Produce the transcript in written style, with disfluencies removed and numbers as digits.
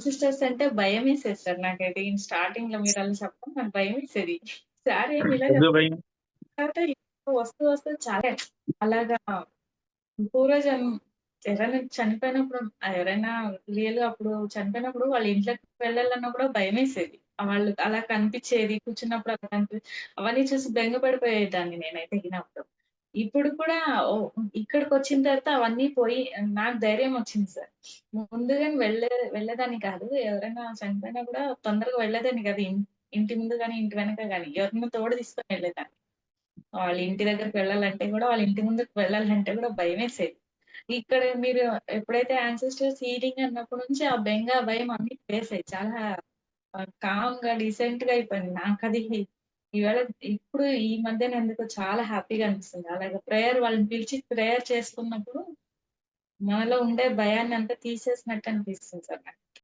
Ancestors అంటే భయమేసేది sir నాకైతే. స్టార్టింగ్‌లో మీరలా చెప్పడం నాకు భయమేసేది. సార్ ఏమి ఇలా ఎందుకు భయం? తర్వాత వస్తూ వస్తూ చాలా అలాగా పూర్వజన్ ఎవరైనా చనిపోయినప్పుడు ఎవరైనా రియల్‌గా అప్పుడు చనిపోయినప్పుడు వాళ్ళ ఇంట్లోకి వెళ్ళాలన్నా కూడా భయమేసేది. వాళ్ళు అలా కనిపిచ్చేది. కూర్చున్నప్పుడు అలా అవన్నీ చూసి బెంగ పడిపోయేదాన్ని నేనైతే ఇగినప్పుడు. ఇప్పుడు కూడా ఇక్కడికొచ్చిన తర్వాత అవన్నీ పోయి నాకు ధైర్యం వచ్చింది సార్. ముందుగానే వెళ్ళేదాన్ని కాదు. ఎవరైనా చనిపోయినా కూడా తొందరగా వెళ్ళేదాన్ని కాదు. ఇంటి ముందు గాని, ఇంటి వెనక గాని ఎవరినైనా తోడు తీసుకొని వెళ్ళేదాన్ని. వాళ్ళ ఇంటి దగ్గరికి వెళ్ళాలంటే గూడా, వాళ్ళ ఇంటి ముందుకు వెళ్ళాలంటే గూడా భయమేసేది. ఇక్కడ మీరు ఎప్పుడైతే యాన్సెస్టర్స్ హీలింగ్ అన్నప్పటి నుంచి ఆ బెంగ, భయం అన్నీ పోయేసాయి. చాలా కామ్‌గా, డీసెంట్‌గా అయిపోయింది. నాకది ఈవేళ ఇప్పుడు ఈ మధ్యన ఎందుకో చాలా హ్యాపీగా అనిపిస్తుంది. అలాగే వాళ్ళని పిలిచి ప్రేయర్ చేసుకున్నప్పుడు మనలో ఉండే భయాన్నంతా తీసేసినట్టు అనిపిస్తుంది సార్ నాకు.